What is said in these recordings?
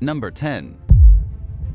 Number 10.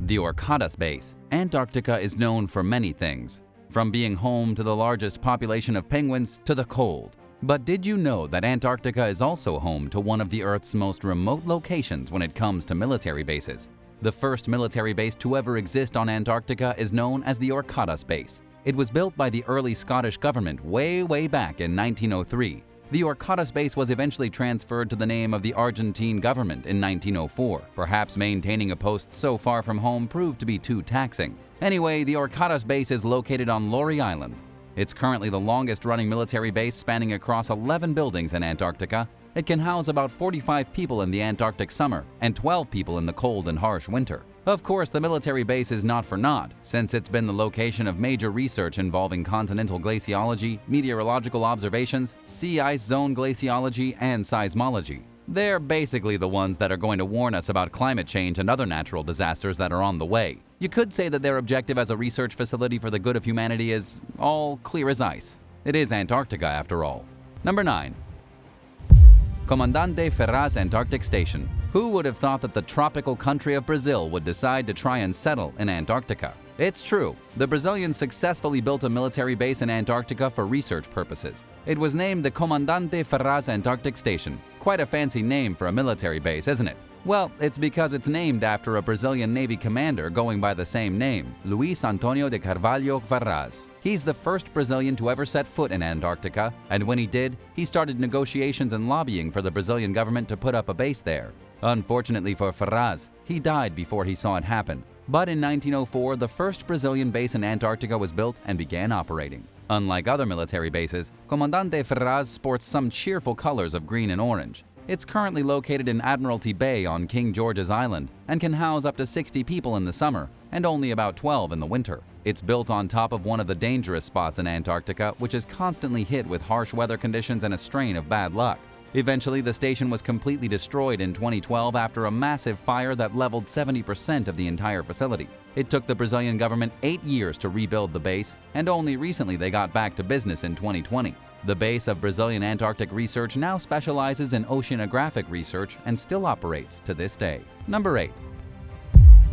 The Orcas Base. Antarctica is known for many things, from being home to the largest population of penguins to the cold. But did you know that Antarctica is also home to one of the Earth's most remote locations when it comes to military bases? The first military base to ever exist on Antarctica is known as the Orcas Base. It was built by the early Scottish government way back in 1903. The Orcas Base was eventually transferred to the name of the Argentine government in 1904. Perhaps maintaining a post so far from home proved to be too taxing. Anyway, the Orcas Base is located on Lockroy Island. It's currently the longest-running military base spanning across 11 buildings in Antarctica. It can house about 45 people in the Antarctic summer and 12 people in the cold and harsh winter. Of course, the military base is not for naught, since it's been the location of major research involving continental glaciology, meteorological observations, sea ice zone glaciology, and seismology. They're basically the ones that are going to warn us about climate change and other natural disasters that are on the way. You could say that their objective as a research facility for the good of humanity is all clear as ice. It is Antarctica after all. Number 9. Comandante Ferraz Antarctic Station. Who would have thought that the tropical country of Brazil would decide to try and settle in Antarctica? It's true. The Brazilians successfully built a military base in Antarctica for research purposes. It was named the Comandante Ferraz Antarctic Station. Quite a fancy name for a military base, isn't it? Well, it's because it's named after a Brazilian Navy commander going by the same name, Luis Antonio de Carvalho Ferraz. He's the first Brazilian to ever set foot in Antarctica, and when he did, he started negotiations and lobbying for the Brazilian government to put up a base there. Unfortunately for Ferraz, he died before he saw it happen. But in 1904, the first Brazilian base in Antarctica was built and began operating. Unlike other military bases, Comandante Ferraz sports some cheerful colors of green and orange. It's currently located in Admiralty Bay on King George's Island and can house up to 60 people in the summer and only about 12 in the winter. It's built on top of one of the dangerous spots in Antarctica, which is constantly hit with harsh weather conditions and a strain of bad luck. Eventually, the station was completely destroyed in 2012 after a massive fire that leveled 70% of the entire facility. It took the Brazilian government 8 years to rebuild the base, and only recently they got back to business in 2020. The base of Brazilian Antarctic Research now specializes in oceanographic research and still operates to this day. Number 8.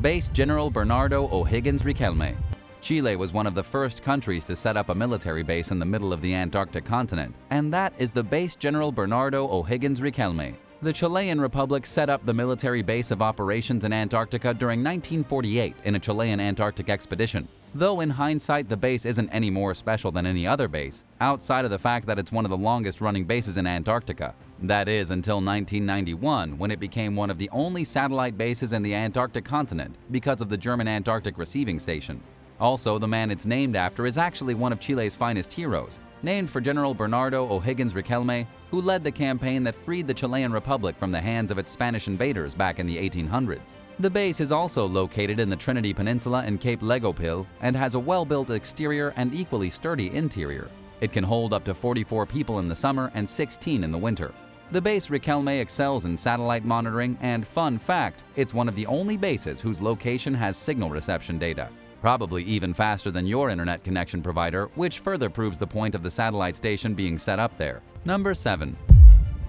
Base General Bernardo O'Higgins Riquelme. Chile was one of the first countries to set up a military base in the middle of the Antarctic continent, and that is the Base General Bernardo O'Higgins Riquelme. The Chilean Republic set up the military base of operations in Antarctica during 1948 in a Chilean Antarctic expedition. Though in hindsight the base isn't any more special than any other base, outside of the fact that it's one of the longest running bases in Antarctica. That is until 1991, when it became one of the only satellite bases in the Antarctic continent because of the German Antarctic Receiving Station. Also, the man it's named after is actually one of Chile's finest heroes, named for General Bernardo O'Higgins Riquelme, who led the campaign that freed the Chilean Republic from the hands of its Spanish invaders back in the 1800s. The base is also located in the Trinity Peninsula in Cape Legopil and has a well-built exterior and equally sturdy interior. It can hold up to 44 people in the summer and 16 in the winter. The base Riquelme excels in satellite monitoring, and fun fact, it's one of the only bases whose location has signal reception data. Probably even faster than your internet connection provider, which further proves the point of the satellite station being set up there. Number 7.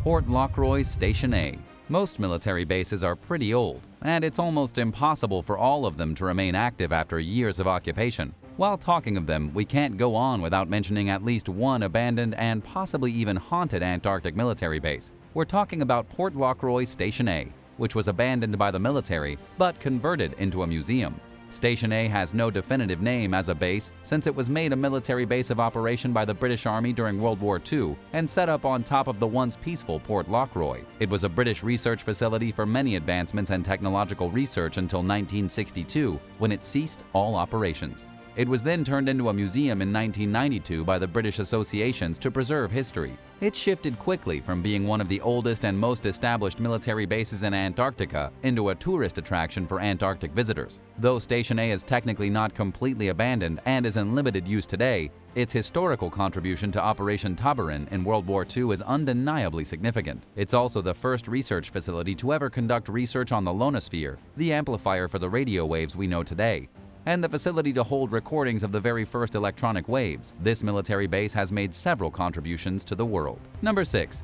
Port Lockroy Station A. Most military bases are pretty old, and it's almost impossible for all of them to remain active after years of occupation. While talking of them, we can't go on without mentioning at least one abandoned and possibly even haunted Antarctic military base. We're talking about Port Lockroy Station A, which was abandoned by the military but converted into a museum. Station A has no definitive name as a base since it was made a military base of operation by the British Army during World War II and set up on top of the once peaceful Port Lockroy. It was a British research facility for many advancements and technological research until 1962, when it ceased all operations. It was then turned into a museum in 1992 by the British Associations to preserve history. It shifted quickly from being one of the oldest and most established military bases in Antarctica into a tourist attraction for Antarctic visitors. Though Station A is technically not completely abandoned and is in limited use today, its historical contribution to Operation Tabarin in World War II is undeniably significant. It's also the first research facility to ever conduct research on the ionosphere, the amplifier for the radio waves we know today, and the facility to hold recordings of the very first electronic waves. This military base has made several contributions to the world. Number 6.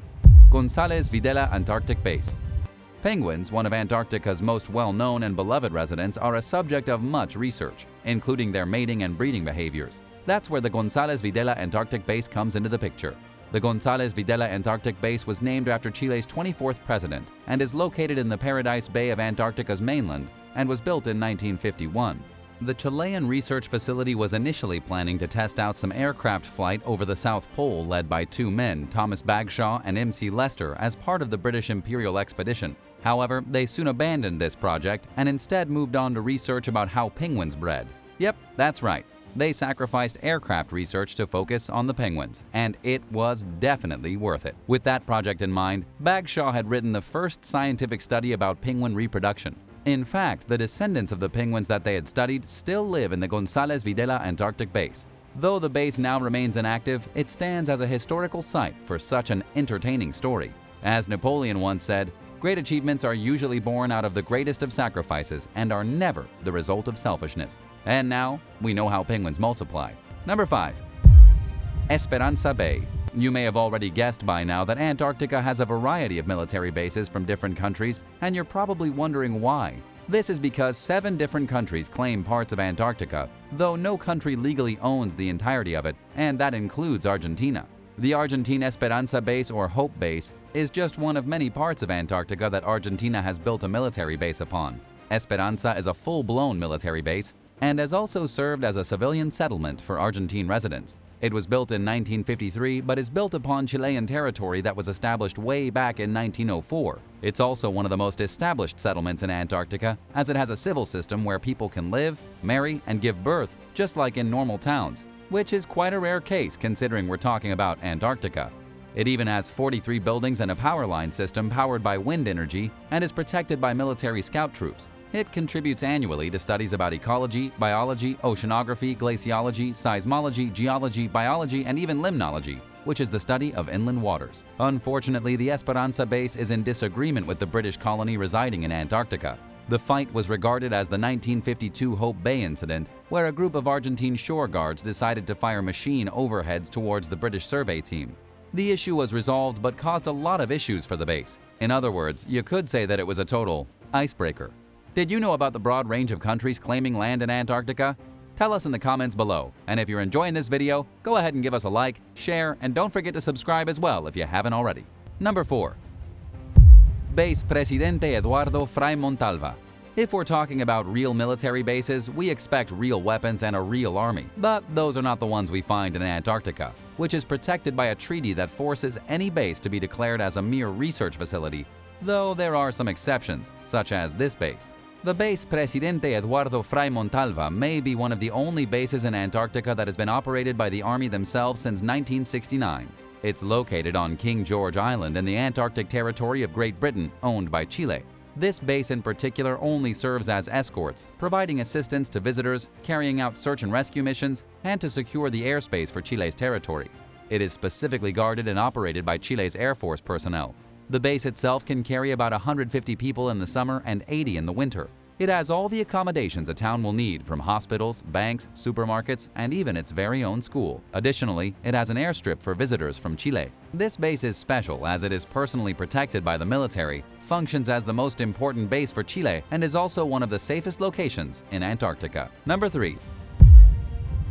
Gonzalez Videla Antarctic Base. Penguins, one of Antarctica's most well-known and beloved residents, are a subject of much research, including their mating and breeding behaviors. That's where the Gonzalez Videla Antarctic Base comes into the picture. The Gonzalez Videla Antarctic Base was named after Chile's 24th president and is located in the Paradise Bay of Antarctica's mainland and was built in 1951. The Chilean research facility was initially planning to test out some aircraft flight over the South Pole led by two men, Thomas Bagshaw and M.C. Lester, as part of the British Imperial expedition. However, they soon abandoned this project and instead moved on to research about how penguins bred. Yep, that's right. They sacrificed aircraft research to focus on the penguins, and it was definitely worth it. With that project in mind, Bagshaw had written the first scientific study about penguin reproduction. In fact, the descendants of the penguins that they had studied still live in the Gonzalez Videla Antarctic Base. Though the base now remains inactive, it stands as a historical site for such an entertaining story. As Napoleon once said, "Great achievements are usually born out of the greatest of sacrifices and are never the result of selfishness." And now, we know how penguins multiply. Number 5. Esperanza Bay. You may have already guessed by now that Antarctica has a variety of military bases from different countries, and you're probably wondering why. This is because 7 different countries claim parts of Antarctica, though no country legally owns the entirety of it, and that includes Argentina. The Argentine Esperanza Base, or Hope Base, is just one of many parts of Antarctica that Argentina has built a military base upon. Esperanza is a full-blown military base and has also served as a civilian settlement for Argentine residents. It was built in 1953 but is built upon Chilean territory that was established way back in 1904. It's also one of the most established settlements in Antarctica, as it has a civil system where people can live, marry, and give birth just like in normal towns, which is quite a rare case considering we're talking about Antarctica. It even has 43 buildings and a power line system powered by wind energy and is protected by military scout troops. It contributes annually to studies about ecology, biology, oceanography, glaciology, seismology, geology, biology, and even limnology, which is the study of inland waters. Unfortunately, the Esperanza Base is in disagreement with the British colony residing in Antarctica. The fight was regarded as the 1952 Hope Bay incident, where a group of Argentine shore guards decided to fire machine overheads towards the British survey team. The issue was resolved but caused a lot of issues for the base. In other words, you could say that it was a total icebreaker. Did you know about the broad range of countries claiming land in Antarctica? Tell us in the comments below, and if you're enjoying this video, go ahead and give us a like, share, and don't forget to subscribe as well if you haven't already. Number 4. Base Presidente Eduardo Frei Montalva. If we're talking about real military bases, we expect real weapons and a real army, but those are not the ones we find in Antarctica, which is protected by a treaty that forces any base to be declared as a mere research facility, though there are some exceptions, such as this base. The base Presidente Eduardo Frei Montalva may be one of the only bases in Antarctica that has been operated by the Army themselves since 1969. It's located on King George Island in the Antarctic territory of Great Britain, owned by Chile. This base in particular only serves as escorts, providing assistance to visitors, carrying out search and rescue missions, and to secure the airspace for Chile's territory. It is specifically guarded and operated by Chile's Air Force personnel. The base itself can carry about 150 people in the summer and 80 in the winter. It has all the accommodations a town will need, from hospitals, banks, supermarkets, and even its very own school. Additionally, it has an airstrip for visitors from Chile. This base is special as it is personally protected by the military, functions as the most important base for Chile, and is also one of the safest locations in Antarctica. Number 3.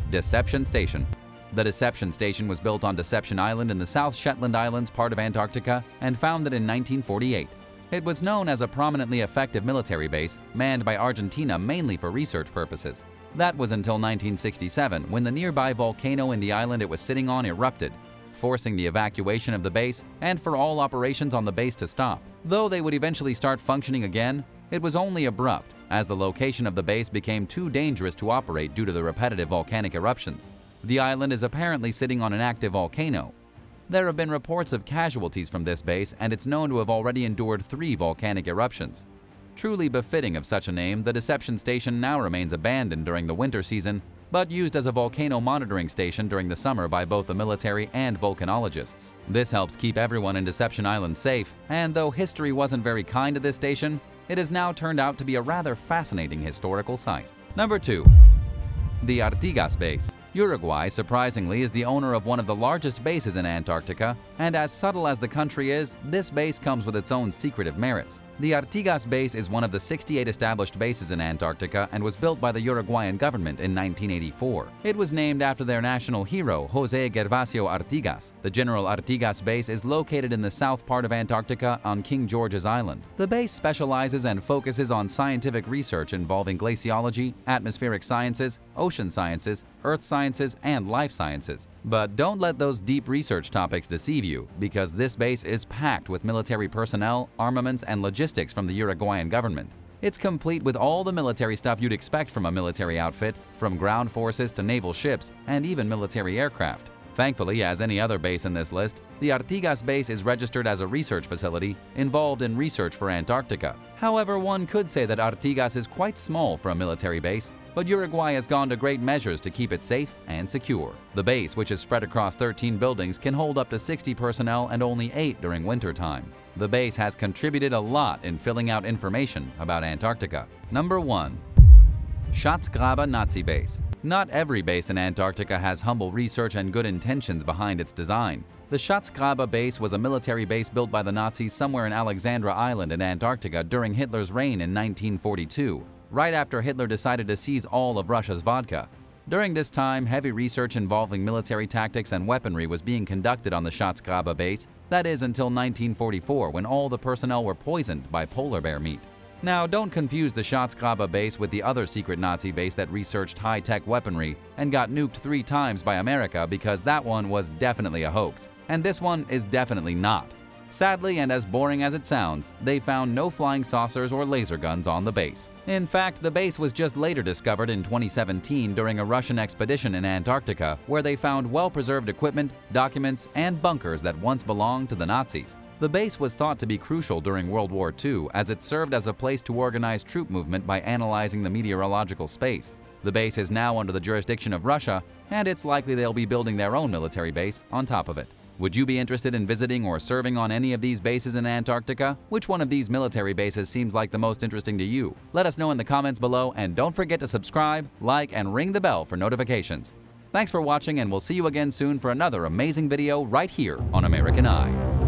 Deception Station. The Deception Station was built on Deception Island in the South Shetland Islands, part of Antarctica, and founded in 1948. It was known as a prominently effective military base, manned by Argentina mainly for research purposes. That was until 1967, when the nearby volcano in the island it was sitting on erupted, forcing the evacuation of the base and for all operations on the base to stop. Though they would eventually start functioning again, it was only abrupt, as the location of the base became too dangerous to operate due to the repetitive volcanic eruptions. The island is apparently sitting on an active volcano. There have been reports of casualties from this base, and it's known to have already endured 3 volcanic eruptions. Truly befitting of such a name, the Deception Station now remains abandoned during the winter season, but used as a volcano monitoring station during the summer by both the military and volcanologists. This helps keep everyone in Deception Island safe, and though history wasn't very kind to this station, it has now turned out to be a rather fascinating historical site. Number 2. The Artigas Base. Uruguay, surprisingly, is the owner of one of the largest bases in Antarctica, and as subtle as the country is, this base comes with its own secretive merits. The Artigas Base is one of the 68 established bases in Antarctica and was built by the Uruguayan government in 1984. It was named after their national hero, José Gervasio Artigas. The General Artigas Base is located in the south part of Antarctica on King George's Island. The base specializes and focuses on scientific research involving glaciology, atmospheric sciences, ocean sciences, earth sciences, and life sciences. But don't let those deep research topics deceive you, because this base is packed with military personnel, armaments, and logistics from the Uruguayan government. It's complete with all the military stuff you'd expect from a military outfit, from ground forces to naval ships, and even military aircraft. Thankfully, as any other base in this list, the Artigas Base is registered as a research facility involved in research for Antarctica. However, one could say that Artigas is quite small for a military base, but Uruguay has gone to great measures to keep it safe and secure. The base, which is spread across 13 buildings, can hold up to 60 personnel and only 8 during winter time. The base has contributed a lot in filling out information about Antarctica. Number 1. Schatzgraba Nazi Base. Not every base in Antarctica has humble research and good intentions behind its design. The Schatzgraba base was a military base built by the Nazis somewhere in Alexandra Island in Antarctica during Hitler's reign in 1942, right after Hitler decided to seize all of Russia's vodka. During this time, heavy research involving military tactics and weaponry was being conducted on the Schatzgraba base, that is until 1944, when all the personnel were poisoned by polar bear meat. Now, don't confuse the Schatzgraba base with the other secret Nazi base that researched high-tech weaponry and got nuked 3 times by America, because that one was definitely a hoax, and this one is definitely not. Sadly, and as boring as it sounds, they found no flying saucers or laser guns on the base. In fact, the base was just later discovered in 2017 during a Russian expedition in Antarctica, where they found well-preserved equipment, documents, and bunkers that once belonged to the Nazis. The base was thought to be crucial during World War II, as it served as a place to organize troop movement by analyzing the meteorological space. The base is now under the jurisdiction of Russia, and it's likely they'll be building their own military base on top of it. Would you be interested in visiting or serving on any of these bases in Antarctica? Which one of these military bases seems like the most interesting to you? Let us know in the comments below, and don't forget to subscribe, like, and ring the bell for notifications. Thanks for watching, and we'll see you again soon for another amazing video right here on American Eye.